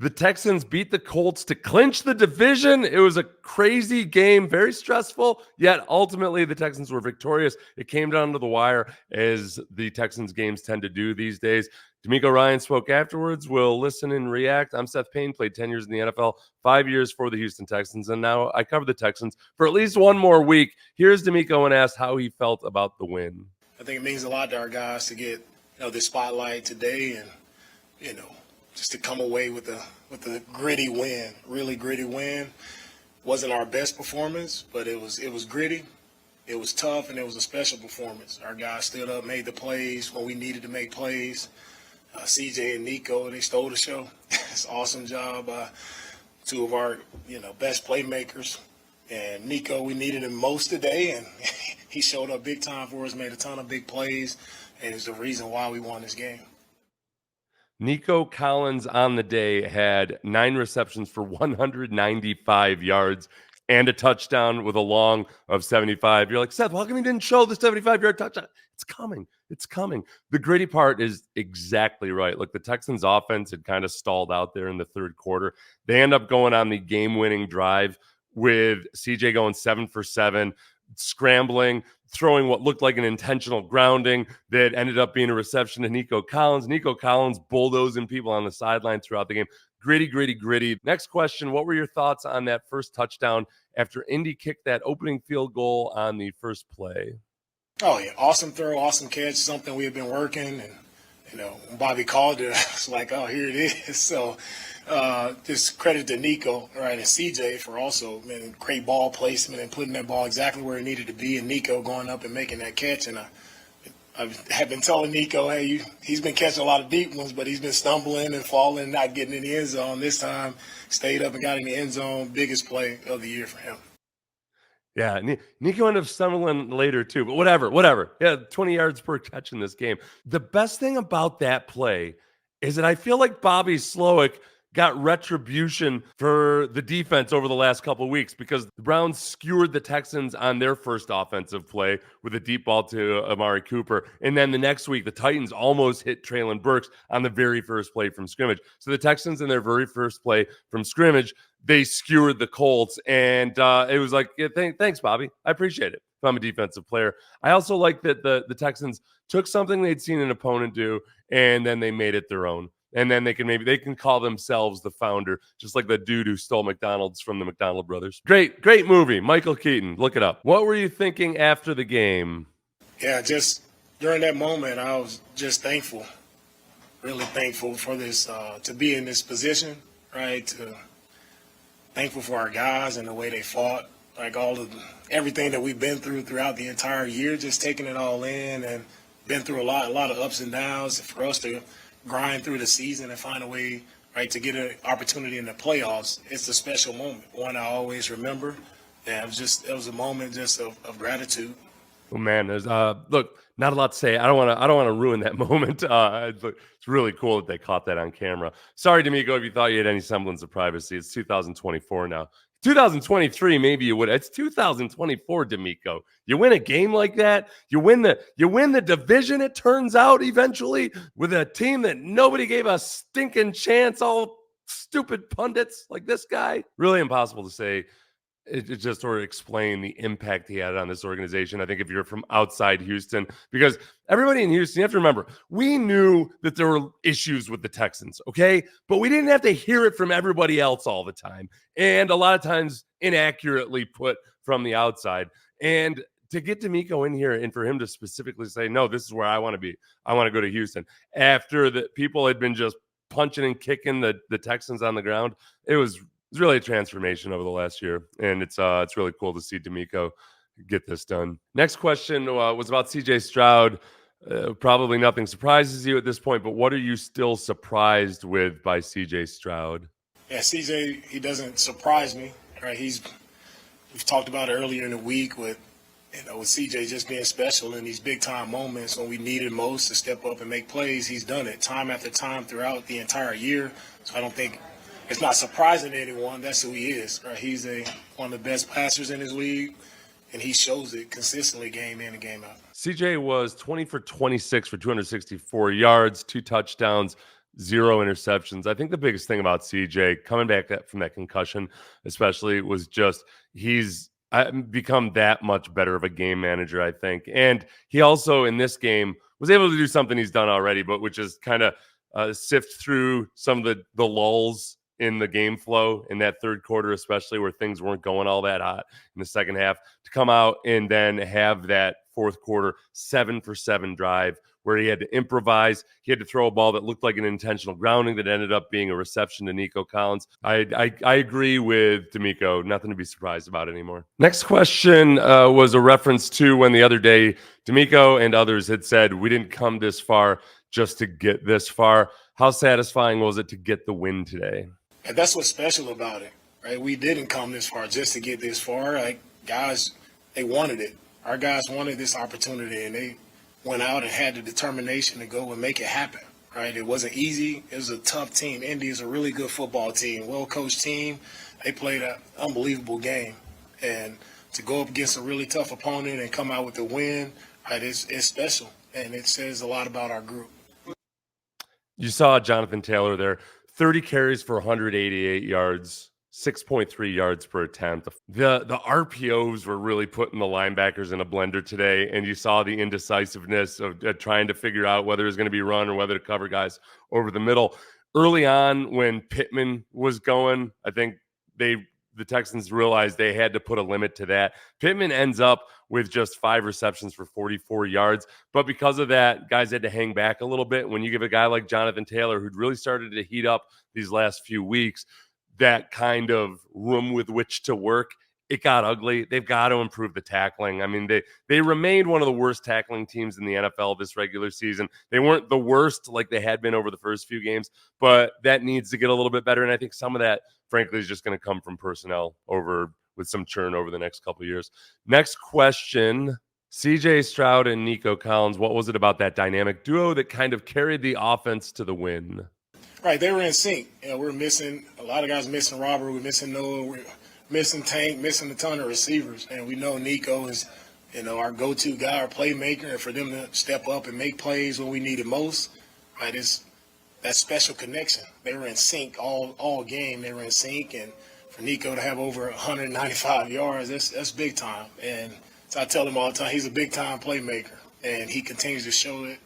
The Texans beat the Colts to clinch the division. It was a crazy game, very stressful, yet ultimately the Texans were victorious. It came down to the wire, as the Texans games tend to do these days. DeMeco Ryans spoke afterwards. We'll listen and react. I'm Seth Payne, played 10 years in the NFL, 5 years for the Houston Texans, and now I cover the Texans for at least one more week. Here's DeMeco and asked how he felt about the win. I think it means a lot to our guys to get the spotlight today, and just to come away with a gritty win, really gritty win. Wasn't our best performance, but it was gritty. It was tough, and it was a special performance. Our guys stood up, made the plays when we needed to make plays. CJ and Nico, they stole the show. It's an awesome job by two of our best playmakers. And Nico, we needed him most today, and he showed up big time for us, made a ton of big plays, and it's the reason why we won this game. Nico Collins on the day had 9 receptions for 195 yards and a touchdown with a long of 75. You're like, Seth, how come you didn't show the 75-yard touchdown? It's coming. It's coming. The gritty part is exactly right. Look, the Texans offense had kind of stalled out there in the third quarter. They end up going on the game-winning drive with CJ going 7 for 7, scrambling, throwing what looked like an intentional grounding that ended up being a reception to Nico Collins. Nico Collins bulldozing people on the sideline throughout the game. Gritty, gritty, gritty. Next question, what were your thoughts on that first touchdown after Indy kicked that opening field goal on the first play? Oh, yeah. Awesome throw, awesome catch, something we have been working. And, when Bobby called it, I was like, oh, here it is. So just credit to Nico, right, and CJ for also great ball placement and putting that ball exactly where it needed to be, and Nico going up and making that catch. And I have been telling Nico, hey, he's been catching a lot of deep ones, but he's been stumbling and falling, not getting in the end zone. This time, stayed up and got in the end zone. Biggest play of the year for him. Yeah, Nico ended up stumbling later too, but whatever. Yeah, 20 yards per catch in this game. The best thing about that play is that I feel like Bobby Slowick got retribution for the defense over the last couple of weeks, because the Browns skewered the Texans on their first offensive play with a deep ball to Amari Cooper. And then the next week, the Titans almost hit Treylon Burks on the very first play from scrimmage. So the Texans, in their very first play from scrimmage, they skewered the Colts. And it was like, yeah, thanks, Bobby. I appreciate it. If I'm a defensive player. I also like that the Texans took something they'd seen an opponent do, and then they made it their own. And then they can call themselves the founder, just like the dude who stole McDonald's from the McDonald brothers. Great movie. Michael Keaton. Look it up. What were you thinking after the game? Yeah, just during that moment, I was just thankful, really thankful for this, to be in this position, right? Thankful for our guys and the way they fought, like everything that we've been through throughout the entire year, just taking it all in, and been through a lot of ups and downs. For us to grind through the season and find a way, right, to get an opportunity in the playoffs, it's a special moment, one I always remember. And it was a moment just of gratitude. Oh man, there's look, not a lot to say. I don't want to ruin that moment. It's really cool that they caught that on camera. Sorry, DeMeco, if you thought you had any semblance of privacy. It's 2024 now. 2023, maybe you would. It's 2024, DeMeco. You win a game like that. You win the division, it turns out, eventually, with a team that nobody gave a stinking chance, all stupid pundits like this guy. Really impossible to say. It just sort of explain the impact he had on this organization. I think if you're from outside Houston, because everybody in Houston, you have to remember, we knew that there were issues with the Texans, okay? But we didn't have to hear it from everybody else all the time. And a lot of times inaccurately put from the outside. And to get DeMeco in here and for him to specifically say, no, this is where I want to be. I want to go to Houston. After the people had been just punching and kicking the Texans on the ground, it was really a transformation over the last year, and it's really cool to see DeMeco get this done. Next question was about CJ Stroud. Probably nothing surprises you at this point, but what are you still surprised with by CJ Stroud? Yeah, CJ, he doesn't surprise me, right? We've talked about it earlier in the week with CJ just being special in these big time moments when we needed most to step up and make plays. He's done it time after time throughout the entire year. So I don't think it's not surprising to anyone. That's who he is, right? He's one of the best passers in his league, and he shows it consistently game in and game out. CJ was 20 for 26 for 264 yards, 2 touchdowns, 0 interceptions. I think the biggest thing about CJ coming back from that concussion, especially, was just he's become that much better of a game manager, I think. And he also, in this game, was able to do something he's done already, but which is kind of sift through some of the lulls in the game flow in that third quarter, especially where things weren't going all that hot in the second half, to come out and then have that fourth quarter 7-for-7 drive where he had to improvise. He had to throw a ball that looked like an intentional grounding that ended up being a reception to Nico Collins. I agree with DeMeco. Nothing to be surprised about anymore. Next question was a reference to when the other day DeMeco and others had said, we didn't come this far just to get this far. How satisfying was it to get the win today? And that's what's special about it, right? We didn't come this far just to get this far. Like, guys, they wanted it. Our guys wanted this opportunity, and they went out and had the determination to go and make it happen, right? It wasn't easy. It was a tough team. Indy is a really good football team, well-coached team. They played an unbelievable game. And to go up against a really tough opponent and come out with a win, right, it's special, and it says a lot about our group. You saw Jonathan Taylor there, 30 carries for 188 yards, 6.3 yards per attempt. The RPOs were really putting the linebackers in a blender today, and you saw the indecisiveness of trying to figure out whether it was going to be run or whether to cover guys over the middle. Early on, when Pittman was going, I think the Texans realized they had to put a limit to that. Pittman ends up with just 5 receptions for 44 yards. But because of that, guys had to hang back a little bit. When you give a guy like Jonathan Taylor, who'd really started to heat up these last few weeks, that kind of room with which to work, it got ugly. They've got to improve the tackling. I mean, they remained one of the worst tackling teams in the NFL this regular season. They weren't the worst like they had been over the first few games, but that needs to get a little bit better. And I think some of that, frankly, is just going to come from personnel with some churn over the next couple of years. Next question. CJ Stroud and Nico Collins, what was it about that dynamic duo that kind of carried the offense to the win? Right, they were in sync. We're missing a lot of guys. Missing Robert, we're missing Noah, we're missing Tank, missing a ton of receivers, and we know Nico is, our go-to guy, our playmaker, and for them to step up and make plays when we need it most, right? It's that special connection. They were in sync all game. They were in sync, and for Nico to have over 195 yards, that's big time. And so I tell him all the time, he's a big-time playmaker, and he continues to show it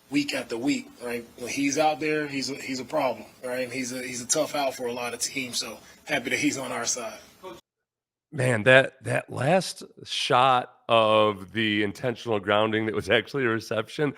week after week, right? When he's out there, he's a problem, right? And he's a tough out for a lot of teams. So happy that he's on our side. Man, that last shot of the intentional grounding that was actually a reception,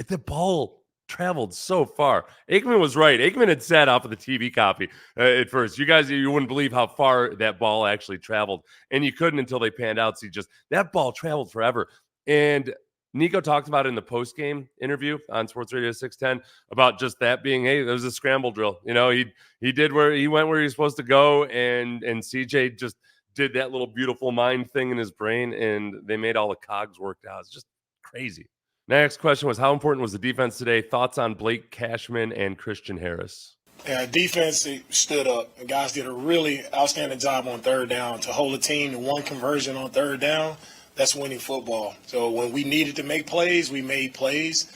the ball traveled so far. Aikman was right. Aikman had said off of the TV copy at first, you wouldn't believe how far that ball actually traveled, and you couldn't until they panned out. So that ball traveled forever. And Nico talked about it in the post-game interview on Sports Radio 610 about just that being, hey, there was a scramble drill. He did where he went where he was supposed to go, and CJ just did that little beautiful mind thing in his brain, and they made all the cogs work out. It's just crazy. Next question was, how important was the defense today? Thoughts on Blake Cashman and Christian Harris? Yeah, defense stood up. The guys did a really outstanding job on third down to hold a team to one conversion on third down. That's winning football. So when we needed to make plays, we made plays.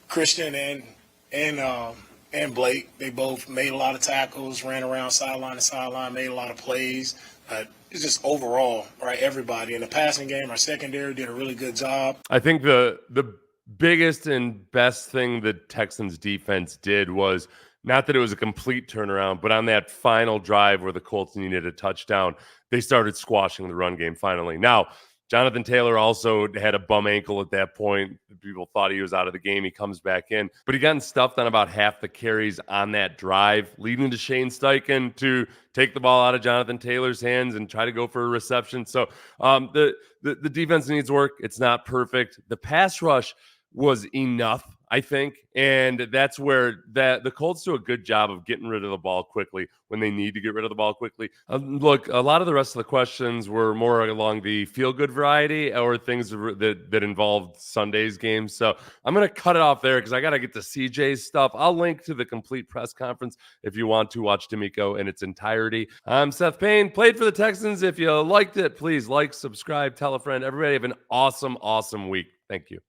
Christian and Blake, they both made a lot of tackles, ran around sideline to sideline, made a lot of plays. It's just overall, right, everybody. In the passing game, our secondary did a really good job. I think the biggest and best thing the Texans defense did was not that it was a complete turnaround, but on that final drive where the Colts needed a touchdown, they started squashing the run game finally. Now, Jonathan Taylor also had a bum ankle at that point. People thought he was out of the game. He comes back in, but he got stuffed on about half the carries on that drive, leading to Shane Steichen to take the ball out of Jonathan Taylor's hands and try to go for a reception. So the defense needs work. It's not perfect. The pass rush was enough, I think, and that's where the Colts do a good job of getting rid of the ball quickly when they need to get rid of the ball quickly. Look, a lot of the rest of the questions were more along the feel-good variety or things that involved Sunday's games. So I'm going to cut it off there because I got to get to CJ's stuff. I'll link to the complete press conference if you want to watch DeMeco in its entirety. I'm Seth Payne, played for the Texans. If you liked it, please like, subscribe, tell a friend. Everybody have an awesome, awesome week. Thank you.